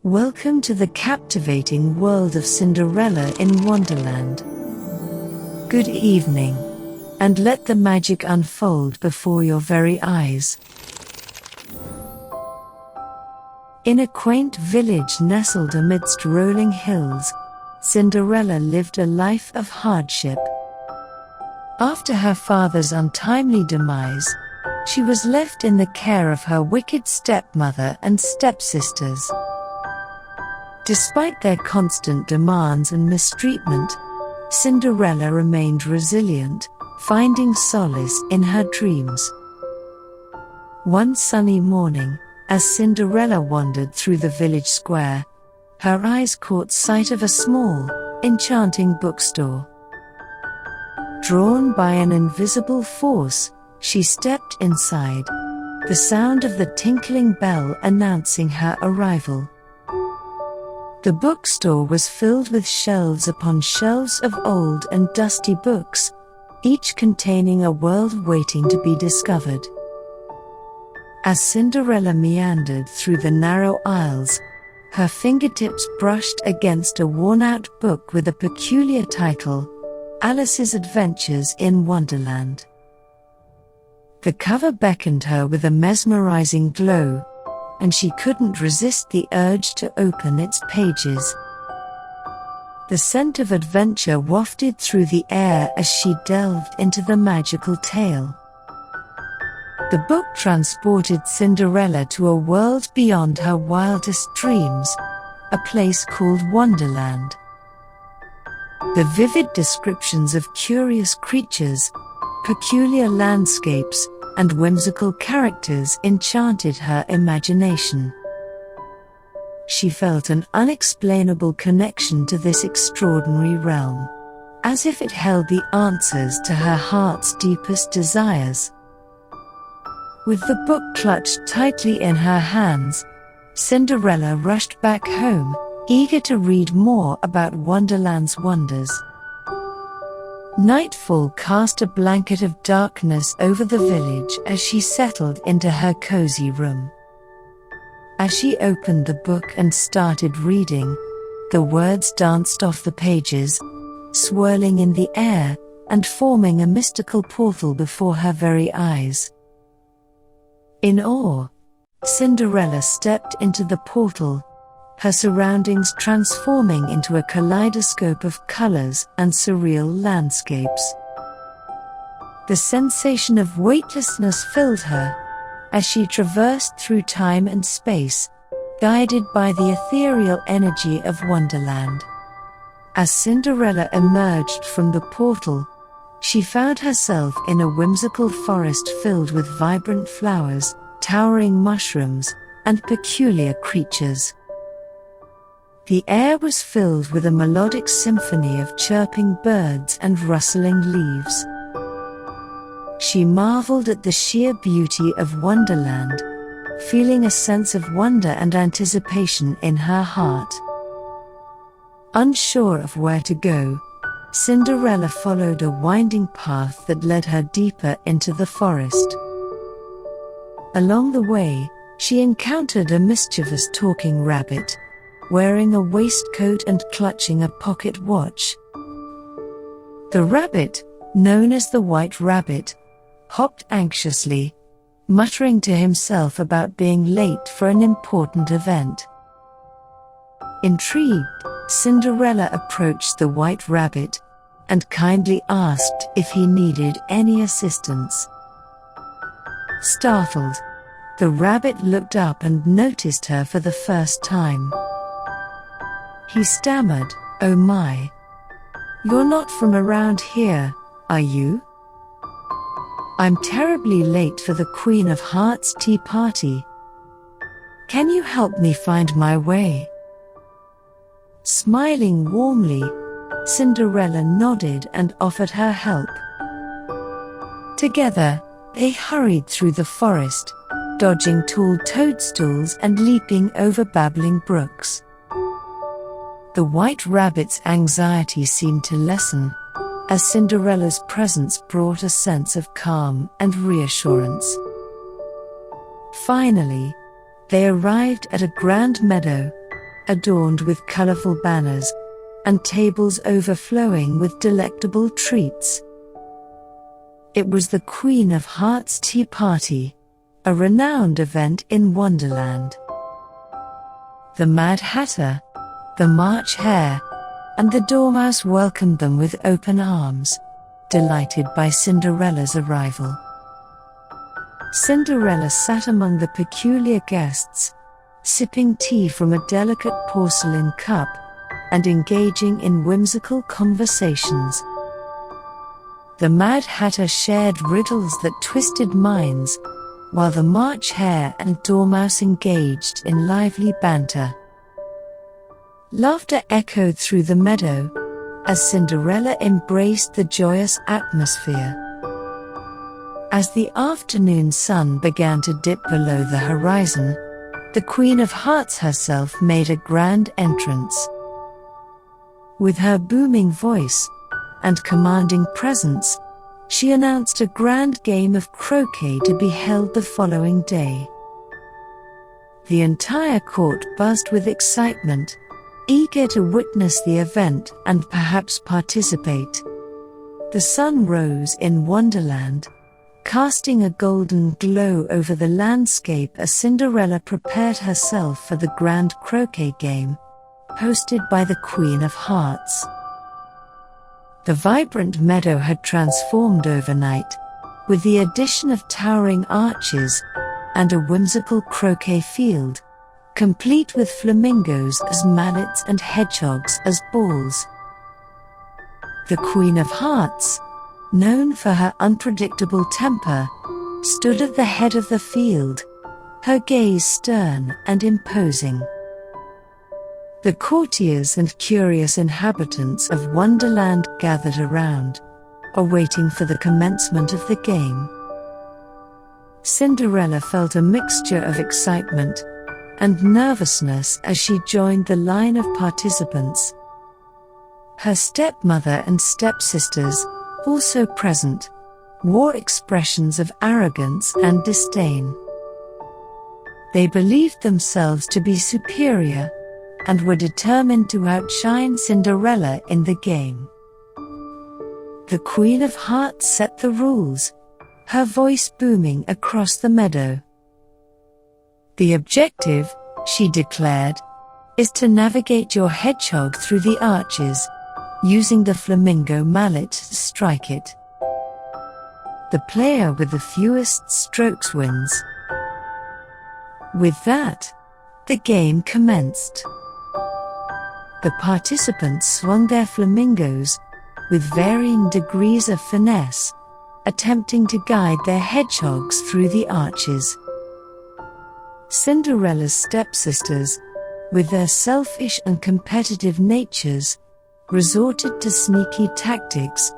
Welcome to the captivating world of Cinderella in Wonderland. Good evening, and let the magic unfold before your very eyes. In a quaint village nestled amidst rolling hills, Cinderella lived a life of hardship. After her father's untimely demise, she was left in the care of her wicked stepmother and stepsisters. Despite their constant demands and mistreatment, Cinderella remained resilient, finding solace in her dreams. One sunny morning, as Cinderella wandered through the village square, her eyes caught sight of a small, enchanting bookstore. Drawn by an invisible force, she stepped inside, the sound of the tinkling bell announcing her arrival. The bookstore was filled with shelves upon shelves of old and dusty books, each containing a world waiting to be discovered. As Cinderella meandered through the narrow aisles, her fingertips brushed against a worn-out book with a peculiar title, Alice's Adventures in Wonderland. The cover beckoned her with a mesmerizing glow, and she couldn't resist the urge to open its pages. The scent of adventure wafted through the air as she delved into the magical tale. The book transported Cinderella to a world beyond her wildest dreams, a place called Wonderland. The vivid descriptions of curious creatures, peculiar landscapes, and whimsical characters enchanted her imagination. She felt an unexplainable connection to this extraordinary realm, as if it held the answers to her heart's deepest desires. With the book clutched tightly in her hands, Cinderella rushed back home, eager to read more about Wonderland's wonders. Nightfall cast a blanket of darkness over the village as she settled into her cozy room. As she opened the book and started reading, the words danced off the pages, swirling in the air and forming a mystical portal before her very eyes. In awe, Cinderella stepped into the portal, her surroundings transforming into a kaleidoscope of colors and surreal landscapes. The sensation of weightlessness filled her as she traversed through time and space, guided by the ethereal energy of Wonderland. As Cinderella emerged from the portal, she found herself in a whimsical forest filled with vibrant flowers, towering mushrooms, and peculiar creatures. The air was filled with a melodic symphony of chirping birds and rustling leaves. She marveled at the sheer beauty of Wonderland, feeling a sense of wonder and anticipation in her heart. Unsure of where to go, Cinderella followed a winding path that led her deeper into the forest. Along the way, she encountered a mischievous talking rabbit, wearing a waistcoat and clutching a pocket watch. The rabbit, known as the White Rabbit, hopped anxiously, muttering to himself about being late for an important event. Intrigued, Cinderella approached the White Rabbit and kindly asked if he needed any assistance. Startled, the rabbit looked up and noticed her for the first time. He stammered, "Oh my. You're not from around here, are you? I'm terribly late for the Queen of Hearts tea party. Can you help me find my way?" Smiling warmly, Cinderella nodded and offered her help. Together, they hurried through the forest, dodging tall toadstools and leaping over babbling brooks. The White Rabbit's anxiety seemed to lessen, as Cinderella's presence brought a sense of calm and reassurance. Finally, they arrived at a grand meadow, adorned with colorful banners, and tables overflowing with delectable treats. It was the Queen of Hearts Tea Party, a renowned event in Wonderland. The Mad Hatter, the March Hare, and the Dormouse welcomed them with open arms, delighted by Cinderella's arrival. Cinderella sat among the peculiar guests, sipping tea from a delicate porcelain cup, and engaging in whimsical conversations. The Mad Hatter shared riddles that twisted minds, while the March Hare and Dormouse engaged in lively banter. Laughter echoed through the meadow, as Cinderella embraced the joyous atmosphere. As the afternoon sun began to dip below the horizon, the Queen of Hearts herself made a grand entrance. With her booming voice and commanding presence, she announced a grand game of croquet to be held the following day. The entire court buzzed with excitement, eager to witness the event and perhaps participate. The sun rose in Wonderland, casting a golden glow over the landscape as Cinderella prepared herself for the grand croquet game, hosted by the Queen of Hearts. The vibrant meadow had transformed overnight, with the addition of towering arches and a whimsical croquet field, complete with flamingos as mallets and hedgehogs as balls. The Queen of Hearts, known for her unpredictable temper, stood at the head of the field, her gaze stern and imposing. The courtiers and curious inhabitants of Wonderland gathered around, awaiting for the commencement of the game. Cinderella felt a mixture of excitement and nervousness as she joined the line of participants. Her stepmother and stepsisters, also present, wore expressions of arrogance and disdain. They believed themselves to be superior and were determined to outshine Cinderella in the game. The Queen of Hearts set the rules, her voice booming across the meadow. The objective, she declared, is to navigate your hedgehog through the arches, using the flamingo mallet to strike it. The player with the fewest strokes wins. With that, the game commenced. The participants swung their flamingos, with varying degrees of finesse, attempting to guide their hedgehogs through the arches. Cinderella's stepsisters, with their selfish and competitive natures, resorted to sneaky tactics,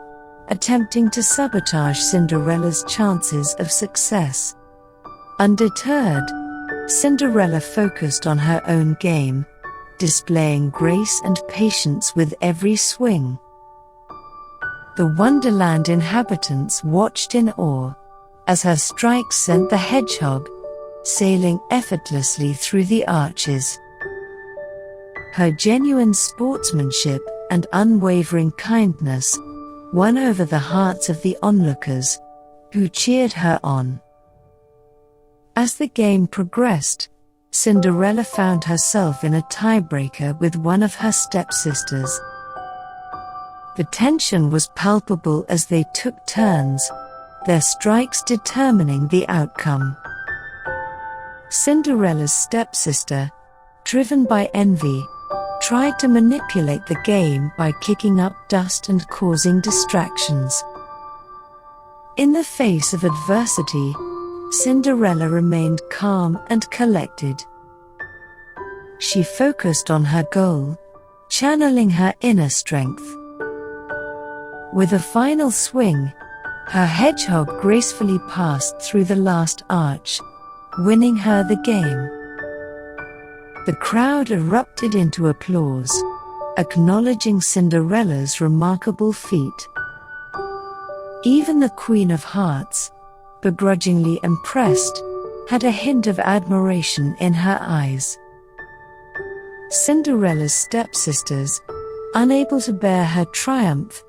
attempting to sabotage Cinderella's chances of success. Undeterred, Cinderella focused on her own game, displaying grace and patience with every swing. The Wonderland inhabitants watched in awe, as her strikes sent the hedgehog sailing effortlessly through the arches. Her genuine sportsmanship and unwavering kindness won over the hearts of the onlookers, who cheered her on. As the game progressed, Cinderella found herself in a tiebreaker with one of her stepsisters. The tension was palpable as they took turns, their strikes determining the outcome. Cinderella's stepsister, driven by envy, tried to manipulate the game by kicking up dust and causing distractions. In the face of adversity, Cinderella remained calm and collected. She focused on her goal, channeling her inner strength. With a final swing, her hedgehog gracefully passed through the last arch, winning her the game. The crowd erupted into applause, acknowledging Cinderella's remarkable feat. Even the Queen of Hearts, begrudgingly impressed, had a hint of admiration in her eyes. Cinderella's stepsisters, unable to bear her triumph,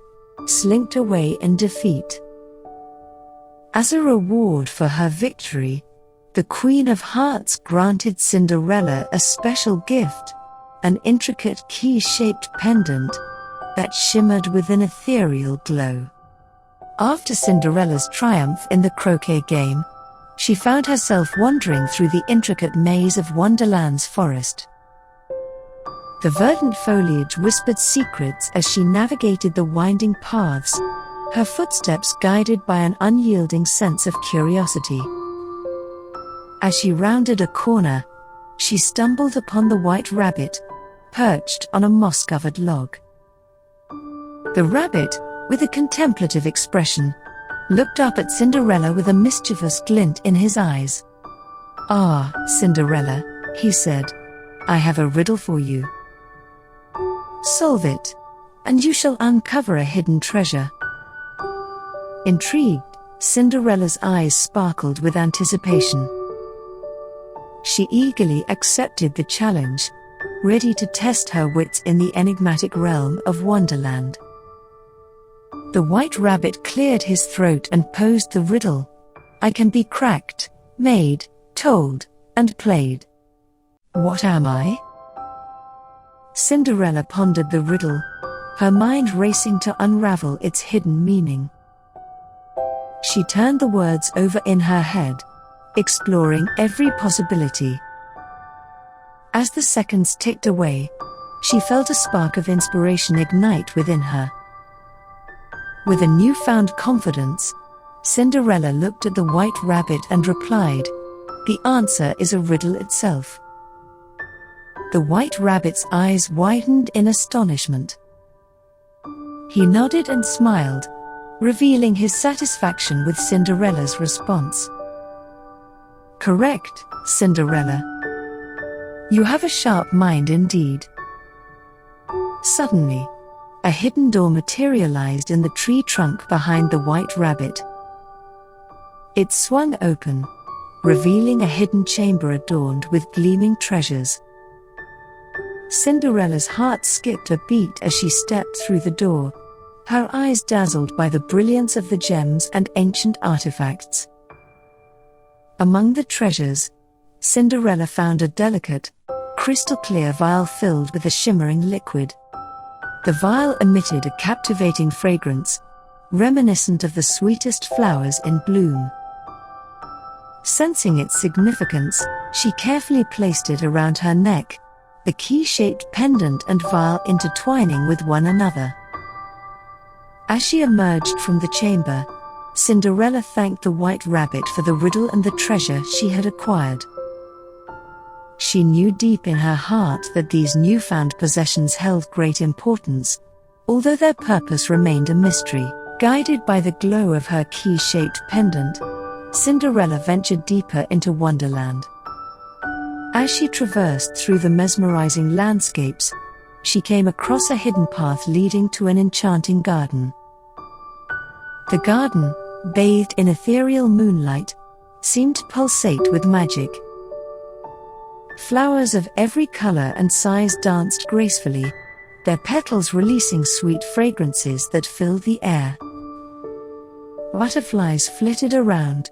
slinked away in defeat. As a reward for her victory, the Queen of Hearts granted Cinderella a special gift, an intricate key-shaped pendant that shimmered with an ethereal glow. After Cinderella's triumph in the croquet game, she found herself wandering through the intricate maze of Wonderland's forest. The verdant foliage whispered secrets as she navigated the winding paths, her footsteps guided by an unyielding sense of curiosity. As she rounded a corner, she stumbled upon the White Rabbit, perched on a moss-covered log. The rabbit, with a contemplative expression, looked up at Cinderella with a mischievous glint in his eyes. "Ah, Cinderella," he said, "I have a riddle for you. Solve it, and you shall uncover a hidden treasure." Intrigued, Cinderella's eyes sparkled with anticipation. She eagerly accepted the challenge, ready to test her wits in the enigmatic realm of Wonderland. The White Rabbit cleared his throat and posed the riddle. "I can be cracked, made, told, and played. What am I?" Cinderella pondered the riddle, her mind racing to unravel its hidden meaning. She turned the words over in her head, exploring every possibility. As the seconds ticked away, she felt a spark of inspiration ignite within her. With a newfound confidence, Cinderella looked at the White Rabbit and replied, "The answer is a riddle itself." The White Rabbit's eyes widened in astonishment. He nodded and smiled, revealing his satisfaction with Cinderella's response. "Correct, Cinderella. You have a sharp mind indeed." Suddenly, a hidden door materialized in the tree trunk behind the White Rabbit. It swung open, revealing a hidden chamber adorned with gleaming treasures. Cinderella's heart skipped a beat as she stepped through the door, her eyes dazzled by the brilliance of the gems and ancient artifacts. Among the treasures, Cinderella found a delicate, crystal-clear vial filled with a shimmering liquid. The vial emitted a captivating fragrance, reminiscent of the sweetest flowers in bloom. Sensing its significance, she carefully placed it around her neck, the key-shaped pendant and vial intertwining with one another. As she emerged from the chamber, Cinderella thanked the White Rabbit for the riddle and the treasure she had acquired. She knew deep in her heart that these newfound possessions held great importance, although their purpose remained a mystery. Guided by the glow of her key-shaped pendant, Cinderella ventured deeper into Wonderland. As she traversed through the mesmerizing landscapes, she came across a hidden path leading to an enchanting garden. The garden, bathed in ethereal moonlight, seemed to pulsate with magic. Flowers of every color and size danced gracefully, their petals releasing sweet fragrances that filled the air. Butterflies flitted around,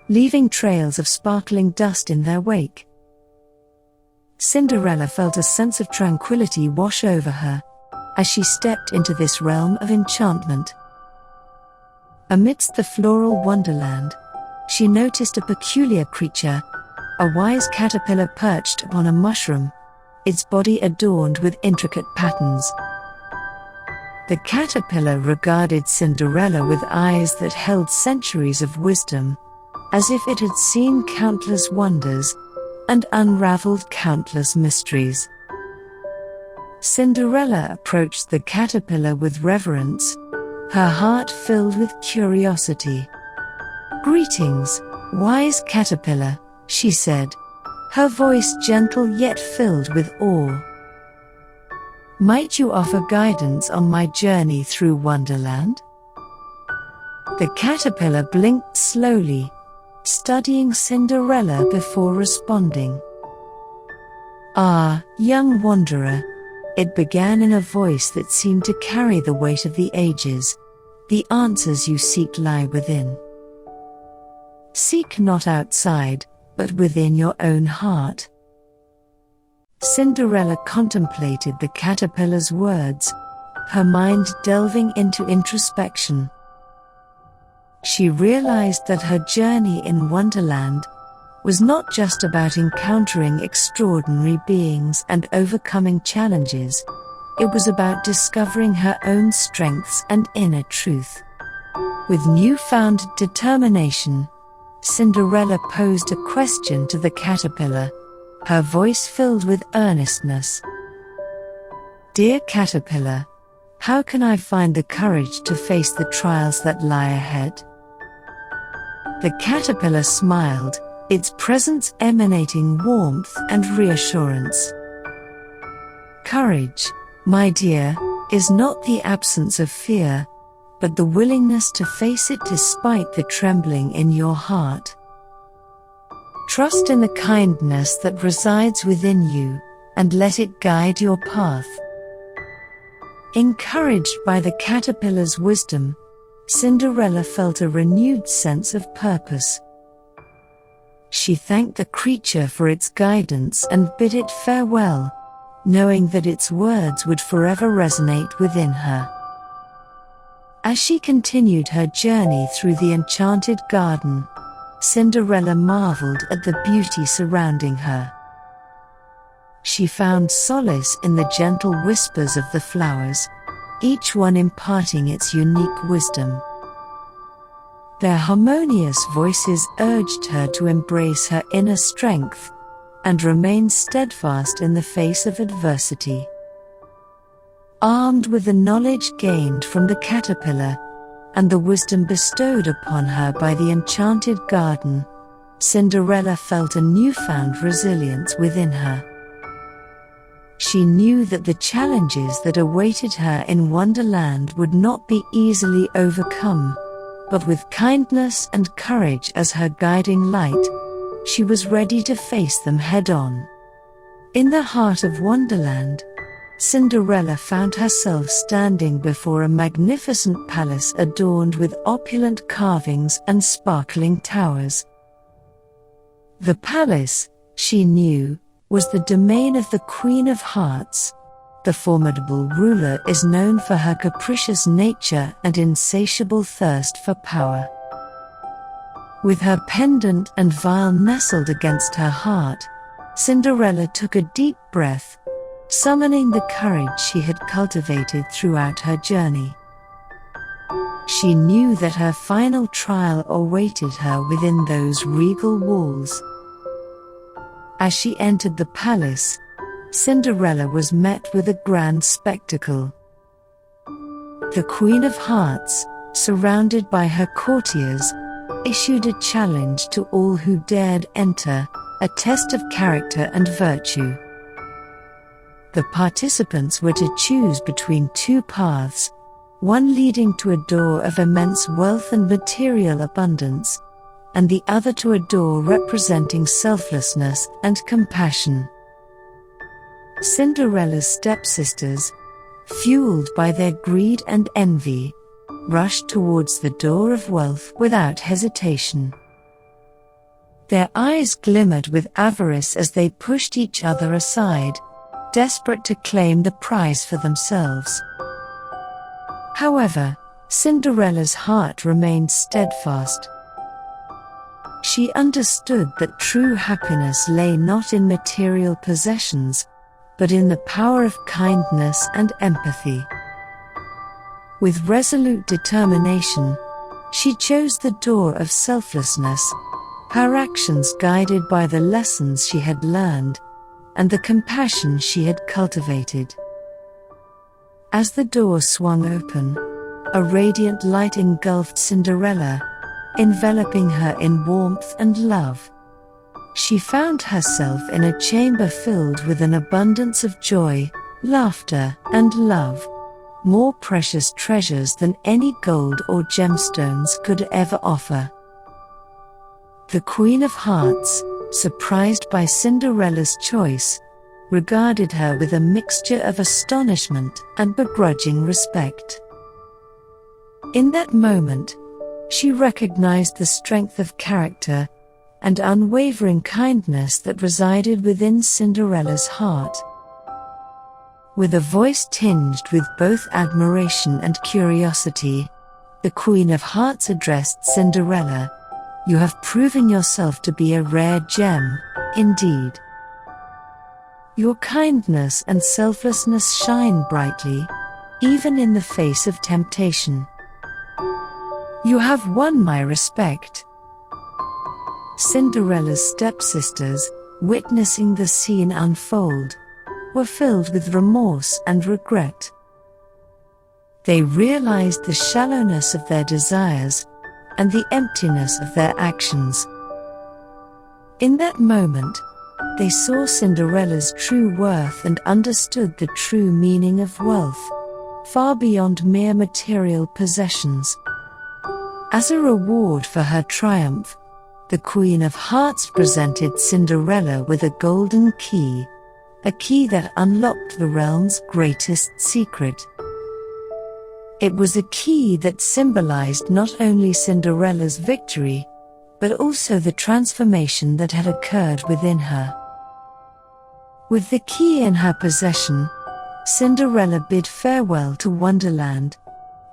leaving trails of sparkling dust in their wake. Cinderella felt a sense of tranquility wash over her as she stepped into this realm of enchantment. Amidst the floral wonderland, she noticed a peculiar creature, a wise caterpillar perched upon a mushroom, its body adorned with intricate patterns. The caterpillar regarded Cinderella with eyes that held centuries of wisdom, as if it had seen countless wonders and unraveled countless mysteries. Cinderella approached the caterpillar with reverence, her heart filled with curiosity. "Greetings, wise caterpillar," she said, her voice gentle yet filled with awe. "Might you offer guidance on my journey through Wonderland?" The caterpillar blinked slowly, studying Cinderella before responding. "Ah, young wanderer," it began in a voice that seemed to carry the weight of the ages, "the answers you seek lie within. Seek not outside, but within your own heart." Cinderella contemplated the caterpillar's words, her mind delving into introspection. She realized that her journey in Wonderland was not just about encountering extraordinary beings and overcoming challenges. It was about discovering her own strengths and inner truth. With newfound determination, Cinderella posed a question to the caterpillar, her voice filled with earnestness. "Dear caterpillar, how can I find the courage to face the trials that lie ahead?" The caterpillar smiled, its presence emanating warmth and reassurance. "Courage, my dear, is not the absence of fear, but the willingness to face it despite the trembling in your heart. Trust in the kindness that resides within you, and let it guide your path." Encouraged by the caterpillar's wisdom, Cinderella felt a renewed sense of purpose. She thanked the creature for its guidance and bid it farewell, knowing that its words would forever resonate within her. As she continued her journey through the enchanted garden, Cinderella marveled at the beauty surrounding her. She found solace in the gentle whispers of the flowers, each one imparting its unique wisdom. Their harmonious voices urged her to embrace her inner strength and remain steadfast in the face of adversity. Armed with the knowledge gained from the caterpillar and the wisdom bestowed upon her by the enchanted garden, Cinderella felt a newfound resilience within her. She knew that the challenges that awaited her in Wonderland would not be easily overcome, but with kindness and courage as her guiding light, she was ready to face them head-on. In the heart of Wonderland, Cinderella found herself standing before a magnificent palace adorned with opulent carvings and sparkling towers. The palace, she knew, was the domain of the Queen of Hearts. The formidable ruler is known for her capricious nature and insatiable thirst for power. With her pendant and vial nestled against her heart, Cinderella took a deep breath, summoning the courage she had cultivated throughout her journey. She knew that her final trial awaited her within those regal walls. As she entered the palace, Cinderella was met with a grand spectacle. The Queen of Hearts, surrounded by her courtiers, issued a challenge to all who dared enter, a test of character and virtue. The participants were to choose between two paths, one leading to a door of immense wealth and material abundance, and the other to a door representing selflessness and compassion. Cinderella's stepsisters, fueled by their greed and envy, rushed towards the door of wealth without hesitation. Their eyes glimmered with avarice as they pushed each other aside, desperate to claim the prize for themselves. However, Cinderella's heart remained steadfast. She understood that true happiness lay not in material possessions, but in the power of kindness and empathy. With resolute determination, she chose the door of selflessness, her actions guided by the lessons she had learned and the compassion she had cultivated. As the door swung open, a radiant light engulfed Cinderella, enveloping her in warmth and love. She found herself in a chamber filled with an abundance of joy, laughter, and love, more precious treasures than any gold or gemstones could ever offer. The Queen of Hearts, surprised by Cinderella's choice, regarded her with a mixture of astonishment and begrudging respect. In that moment, she recognized the strength of character and unwavering kindness that resided within Cinderella's heart. With a voice tinged with both admiration and curiosity, the Queen of Hearts addressed Cinderella, "You have proven yourself to be a rare gem, indeed. Your kindness and selflessness shine brightly, even in the face of temptation. You have won my respect." Cinderella's stepsisters, witnessing the scene unfold, were filled with remorse and regret. They realized the shallowness of their desires and the emptiness of their actions. In that moment, they saw Cinderella's true worth and understood the true meaning of wealth, far beyond mere material possessions. As a reward for her triumph, the Queen of Hearts presented Cinderella with a golden key, a key that unlocked the realm's greatest secret. It was a key that symbolized not only Cinderella's victory, but also the transformation that had occurred within her. With the key in her possession, Cinderella bid farewell to Wonderland,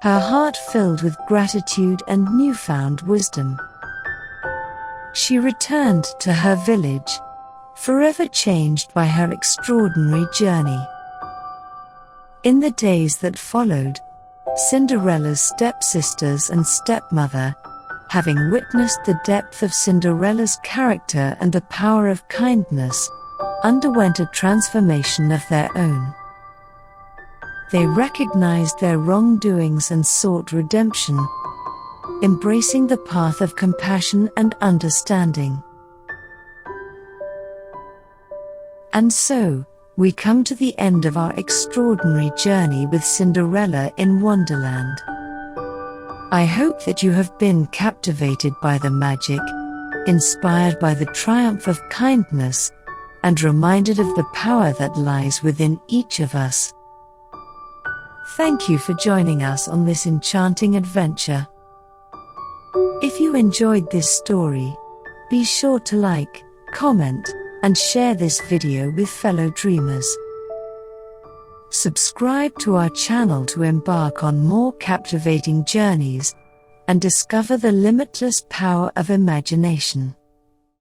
her heart filled with gratitude and newfound wisdom. She returned to her village, forever changed by her extraordinary journey. In the days that followed, Cinderella's stepsisters and stepmother, having witnessed the depth of Cinderella's character and the power of kindness, underwent a transformation of their own. They recognized their wrongdoings and sought redemption, embracing the path of compassion and understanding. And so, we come to the end of our extraordinary journey with Cinderella in Wonderland. I hope that you have been captivated by the magic, inspired by the triumph of kindness, and reminded of the power that lies within each of us. Thank you for joining us on this enchanting adventure. If you enjoyed this story, be sure to like, comment, and share this video with fellow dreamers. Subscribe to our channel to embark on more captivating journeys and discover the limitless power of imagination.